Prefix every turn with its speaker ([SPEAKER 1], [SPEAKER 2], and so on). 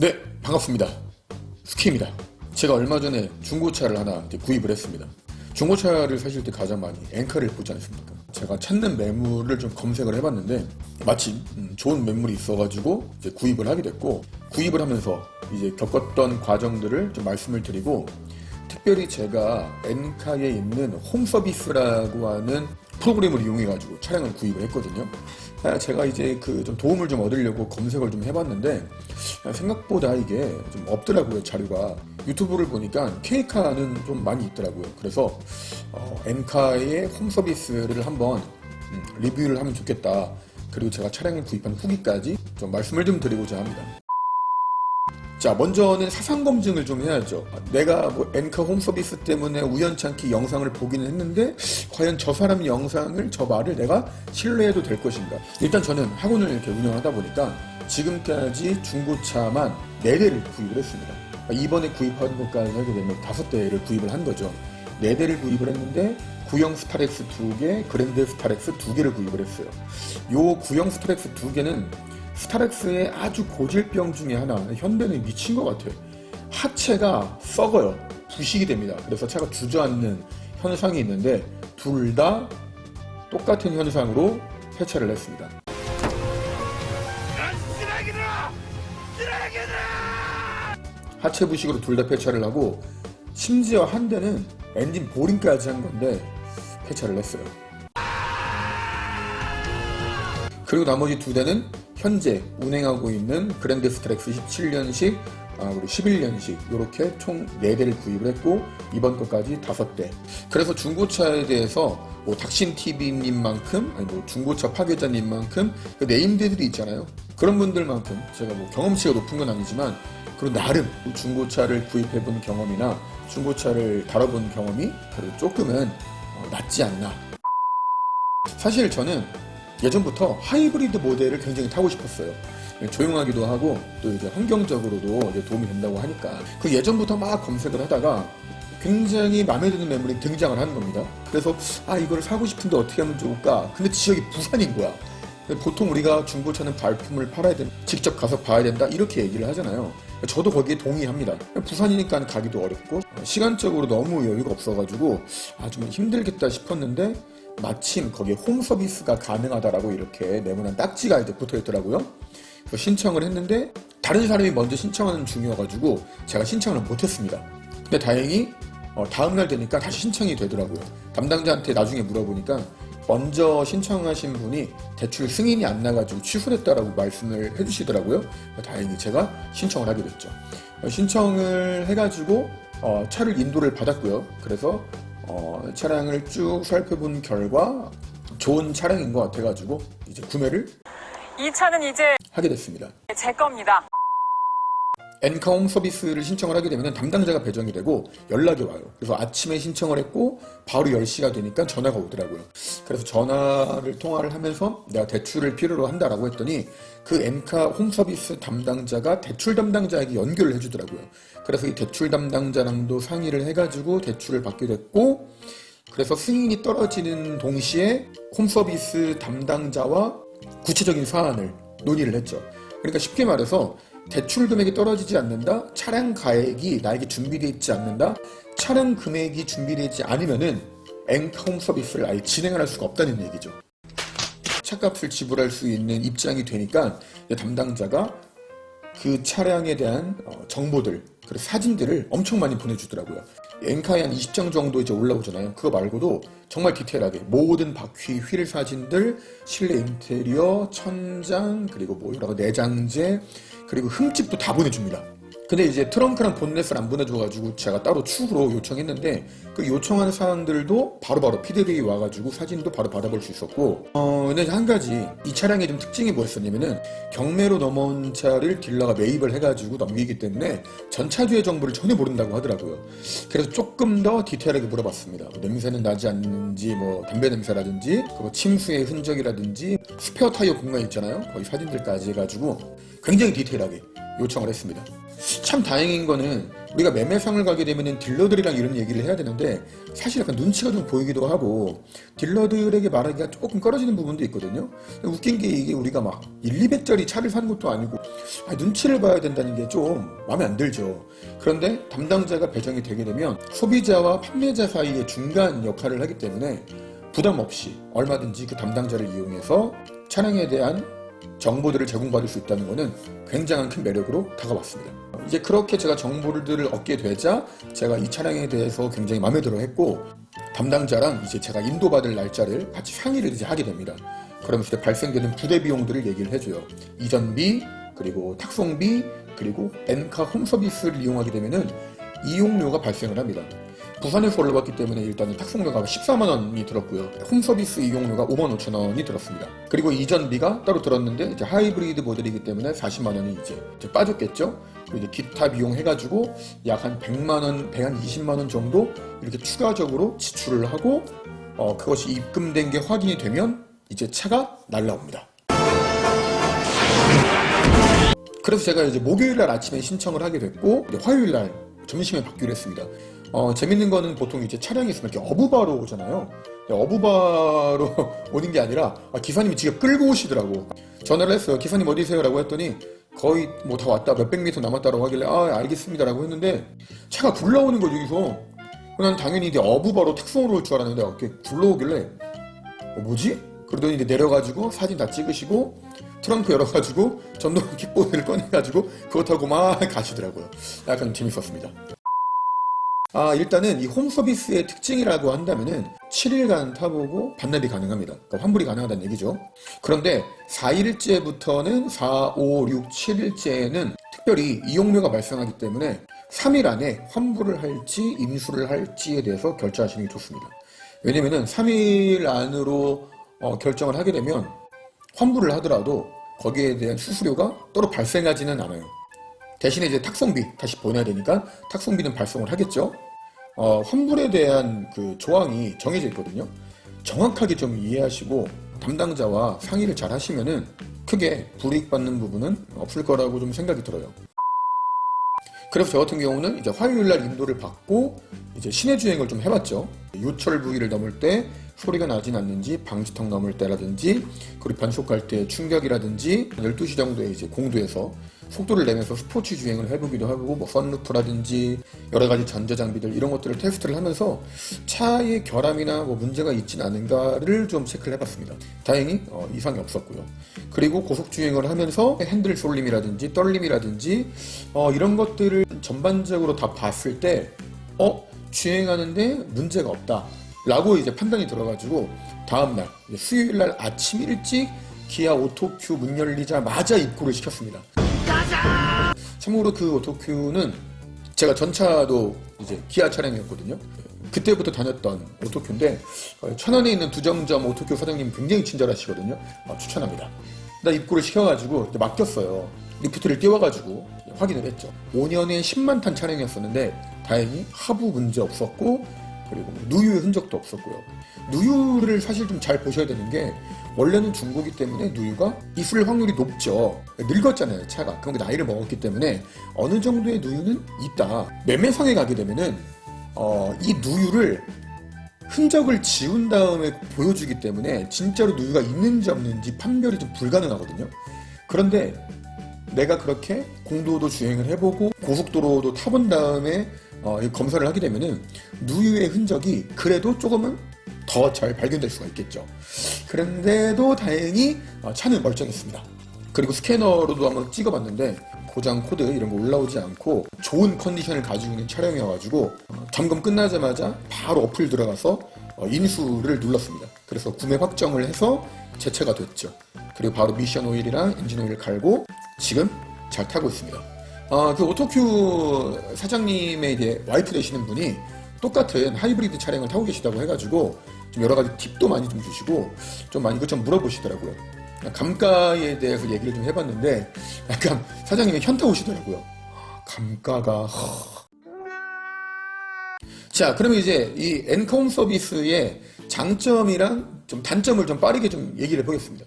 [SPEAKER 1] 네, 반갑습니다. 스키입니다. 제가 얼마 전에 중고차를 하나 구입을 했습니다. 중고차를 사실 때 가장 많이 엔카를 보지 않습니까? 제가 찾는 매물을 좀 검색을 해봤는데 마침 좋은 매물이 있어가지고 이제 구입을 하게 됐고, 구입을 하면서 이제 겪었던 과정들을 좀 말씀을 드리고, 특별히 제가 엔카에 있는 홈서비스라고 하는 프로그램을 이용해가지고 차량을 구입을 했거든요. 제가 이제 좀 도움을 좀 얻으려고 검색을 좀 해봤는데 생각보다 이게 좀 없더라고요, 자료가. 유튜브를 보니까 K카는 좀 많이 있더라고요. 그래서 엔카의 홈서비스를 한번 리뷰를 하면 좋겠다. 그리고 제가 차량을 구입한 후기까지 좀 말씀을 좀 드리고자 합니다. 자, 먼저는 사상 검증을 좀 해야죠. 내가 엔카 홈서비스 때문에 우연찮게 영상을 보기는 했는데 과연 저 사람 영상을, 저 말을 내가 신뢰해도 될 것인가. 일단 저는 학원을 이렇게 운영하다 보니까 지금까지 중고차만 4대를 구입을 했습니다. 이번에 구입한 것까지 하게 되면 5대를 구입을 한 거죠. 4대를 구입을 했는데 구형 스타렉스 2개, 그랜드 스타렉스 2개를 구입을 했어요. 요 구형 스타렉스 2개는 스타렉스의 아주 고질병 중에 하나, 현대는 미친 것 같아요. 하체가 썩어요. 부식이 됩니다. 그래서 차가 주저앉는 현상이 있는데 둘 다 똑같은 현상으로 폐차를 했습니다. 하체 부식으로 둘 다 폐차를 하고, 심지어 한 대는 엔진 보링까지 한 건데 폐차를 했어요. 그리고 나머지 2대는 현재 운행하고 있는 그랜드 스타렉스 17년식, 그리고 11년식 이렇게 총 4대를 구입을 했고, 이번 것까지 5대. 그래서 중고차에 대해서 닥신TV님만큼, 아니 중고차 파괴자님만큼 그 네임들이 있잖아요. 그런 분들만큼 제가 경험치가 높은 건 아니지만, 그리고 나름 중고차를 구입해본 경험이나 중고차를 다뤄본 경험이 그래도 조금은 낫지 않나. 사실 저는 예전부터 하이브리드 모델을 굉장히 타고 싶었어요. 조용하기도 하고 또 이제 환경적으로도 이제 도움이 된다고 하니까. 그 예전부터 막 검색을 하다가 굉장히 마음에 드는 매물이 등장을 하는 겁니다. 그래서 이거를 사고 싶은데 어떻게 하면 좋을까? 근데 지역이 부산인 거야. 보통 우리가 중고차는 발품을 팔아야 된다, 직접 가서 봐야 된다, 이렇게 얘기를 하잖아요. 저도 거기에 동의합니다. 부산이니까 가기도 어렵고 시간적으로 너무 여유가 없어가지고 좀 힘들겠다 싶었는데, 마침 거기에 홈서비스가 가능하다라고 이렇게 네모난 딱지가 이제 붙어 있더라고요. 그래서 신청을 했는데 다른 사람이 먼저 신청하는 중이어가지고 제가 신청을 못했습니다. 근데 다행히 다음날 되니까 다시 신청이 되더라고요. 담당자한테 나중에 물어보니까 먼저 신청하신 분이 대출 승인이 안 나가지고 취소됐다라고 말씀을 해주시더라고요. 다행히 제가 신청을 하게 됐죠. 신청을 해가지고 차를 인도를 받았고요. 그래서 차량을 쭉 살펴본 결과 좋은 차량인 것 같아가지고 이제 구매를,
[SPEAKER 2] 이 차는 이제
[SPEAKER 1] 하게 됐습니다.
[SPEAKER 2] 제 겁니다.
[SPEAKER 1] 엔카 홈 서비스를 신청을 하게 되면 담당자가 배정이 되고 연락이 와요. 그래서 아침에 신청을 했고 바로 10시가 되니까 전화가 오더라고요. 그래서 통화를 하면서 내가 대출을 필요로 한다라고 했더니 그 엔카 홈 서비스 담당자가 대출 담당자에게 연결을 해주더라고요. 그래서 이 대출 담당자랑도 상의를 해가지고 대출을 받게 됐고, 그래서 승인이 떨어지는 동시에 홈 서비스 담당자와 구체적인 사안을 논의를 했죠. 그러니까 쉽게 말해서 대출 금액이 떨어지지 않는다, 차량 가액이 나에게 준비되어 있지 않는다, 차량 금액이 준비되어 있지 않으면은 엔카 홈 서비스를 아예 진행을 할 수가 없다는 얘기죠. 차값을 지불할 수 있는 입장이 되니까 담당자가 그 차량에 대한 정보들, 그리고 사진들을 엄청 많이 보내주더라고요. 엔카에 한 20장 정도 이제 올라오잖아요. 그거 말고도 정말 디테일하게 모든 바퀴 휠 사진들, 실내 인테리어, 천장, 그리고 여러 내장재, 그리고 흠집도 다 보내줍니다. 근데 이제 트렁크랑 본넷을 안 보내줘가지고 제가 따로 추후로 요청했는데, 그 요청한 사항들도 바로바로 피드백이 와가지고 사진도 바로 받아볼 수 있었고, 근데 한 가지 이 차량의 좀 특징이 뭐였었냐면은 경매로 넘어온 차를 딜러가 매입을 해가지고 넘기기 때문에 전차주의 정보를 전혀 모른다고 하더라고요. 그래서 조금 더 디테일하게 물어봤습니다. 냄새는 나지 않는지, 담배 냄새라든지, 침수의 흔적이라든지, 스페어 타이어 공간 있잖아요. 거기 사진들까지 해가지고 굉장히 디테일하게 요청을 했습니다. 참 다행인 거는 우리가 매매상을 가게 되면 딜러들이랑 이런 얘기를 해야 되는데 사실 약간 눈치가 좀 보이기도 하고 딜러들에게 말하기가 조금 꺼려지는 부분도 있거든요. 웃긴 게 이게 우리가 막 1, 200짜리 차를 산 것도 아니고 눈치를 봐야 된다는 게 좀 마음에 안 들죠. 그런데 담당자가 배정이 되게 되면 소비자와 판매자 사이의 중간 역할을 하기 때문에 부담 없이 얼마든지 그 담당자를 이용해서 차량에 대한 정보들을 제공받을 수 있다는 것은 굉장한 큰 매력으로 다가왔습니다. 이제 그렇게 제가 정보들을 얻게 되자 제가 이 차량에 대해서 굉장히 마음에 들어 했고 담당자랑 이제 제가 인도받을 날짜를 같이 상의를 이제 하게 됩니다. 그러면서 발생되는 부대 비용들을 얘기를 해줘요. 이전비, 그리고 탁송비, 그리고 엔카 홈서비스를 이용하게 되면은 이용료가 발생을 합니다. 부산에서 올라왔기 때문에 일단은 탁송료가 14만 원이 들었고요. 홈서비스 이용료가 5만 5천 원이 들었습니다. 그리고 이전비가 따로 들었는데 이제 하이브리드 모델이기 때문에 40만 원이 이제 빠졌겠죠. 그리고 이제 기타 비용 해가지고 약 한 100만 원, 120만 원 정도 이렇게 추가적으로 지출을 하고 그것이 입금된 게 확인이 되면 이제 차가 날라옵니다. 그래서 제가 이제 목요일 날 아침에 신청을 하게 됐고 화요일 날 점심에 받기로 했습니다. 재밌는 거는 보통 이제 차량이 있으면 이렇게 어부바로 오잖아요. 어부바로 오는 게 아니라 기사님이 직접 끌고 오시더라고. 전화를 했어요. 기사님 어디세요? 라고 했더니 거의 뭐 다 왔다 몇백 미터 남았다고 하길래 알겠습니다 라고 했는데 차가 굴러오는 거죠. 여기서 난 당연히 이제 어부바로 탁송으로 올 줄 알았는데 이렇게 굴러오길래 뭐지? 그러더니 이제 내려가지고 사진 다 찍으시고 트렁크 열어가지고 전동 킥보드를 꺼내가지고 그거 타고 막 가시더라고요. 약간 재밌었습니다. 일단은 이 홈서비스의 특징이라고 한다면은 7일간 타보고 반납이 가능합니다. 그러니까 환불이 가능하다는 얘기죠. 그런데 4일째부터는 4, 5, 6, 7일째는 특별히 이용료가 발생하기 때문에 3일 안에 환불을 할지 인수를 할지에 대해서 결정하시는 게 좋습니다. 왜냐면은 3일 안으로 결정을 하게 되면 환불을 하더라도 거기에 대한 수수료가 따로 발생하지는 않아요. 대신에 이제 탁송비 다시 보내야 되니까 탁송비는 발송을 하겠죠. 환불에 대한 그 조항이 정해져 있거든요. 정확하게 좀 이해하시고 담당자와 상의를 잘 하시면은 크게 불이익 받는 부분은 없을 거라고 좀 생각이 들어요. 그래서 저 같은 경우는 이제 화요일 날 인도를 받고 이제 시내 주행을 좀 해봤죠. 요철 부위를 넘을 때 소리가 나진 않는지, 방지턱 넘을 때라든지, 그리고 변속 갈 때 충격이라든지, 12시 정도에 이제 공도에서 속도를 내면서 스포츠 주행을 해보기도 하고, 뭐 선루프라든지 여러 가지 전자장비들 이런 것들을 테스트를 하면서 차의 결함이나 뭐 문제가 있진 않은가를 좀 체크를 해봤습니다. 다행히 이상이 없었고요. 그리고 고속 주행을 하면서 핸들 쏠림이라든지 떨림이라든지 이런 것들을 전반적으로 다 봤을 때 주행하는데 문제가 없다 라고 이제 판단이 들어가지고 다음날 수요일날 아침 일찍 기아 오토큐 문 열리자마자 입고를 시켰습니다. 참고로 그 오토큐는 제가 전차도 이제 기아 차량이었거든요. 그때부터 다녔던 오토큐인데 천안에 있는 두정점 오토큐 사장님 굉장히 친절하시거든요. 추천합니다. 나 입고를 시켜가지고 이제 맡겼어요. 리프트를 띄워가지고 확인을 했죠. 5년에 10만 탄 차량이었었는데 다행히 하부 문제 없었고 그리고 누유의 흔적도 없었고요. 누유를 사실 좀 잘 보셔야 되는 게 원래는 중고기 때문에 누유가 있을 확률이 높죠. 늙었잖아요, 차가. 그럼 나이를 먹었기 때문에 어느 정도의 누유는 있다. 매매상에 가게 되면은 이 누유를 흔적을 지운 다음에 보여주기 때문에 진짜로 누유가 있는지 없는지 판별이 좀 불가능하거든요. 그런데 내가 그렇게 공도도 주행을 해보고 고속도로도 타본 다음에 검사를 하게 되면은 누유의 흔적이 그래도 조금은 더 잘 발견될 수가 있겠죠. 그런데도 다행히 차는 멀쩡했습니다. 그리고 스캐너로도 한번 찍어봤는데 고장 코드 이런 거 올라오지 않고 좋은 컨디션을 가지고 있는 차량이어가지고 점검 끝나자마자 바로 어플 들어가서 인수를 눌렀습니다. 그래서 구매 확정을 해서 제체가 됐죠. 그리고 바로 미션 오일이랑 엔진 오일을 갈고 지금 잘 타고 있습니다. 그 오토큐 사장님의 이제 와이프 되시는 분이 똑같은 하이브리드 차량을 타고 계시다고 해가지고 좀 여러 가지 팁도 많이 좀 주시고 좀 많이 이것 좀 물어보시더라고요. 감가에 대해서 얘기를 좀 해봤는데 약간 사장님이 현타 오시더라고요. 감가가 자, 그러면 이제 이 엔카 홈 서비스의 장점이랑 좀 단점을 좀 빠르게 좀 얘기를 해보겠습니다.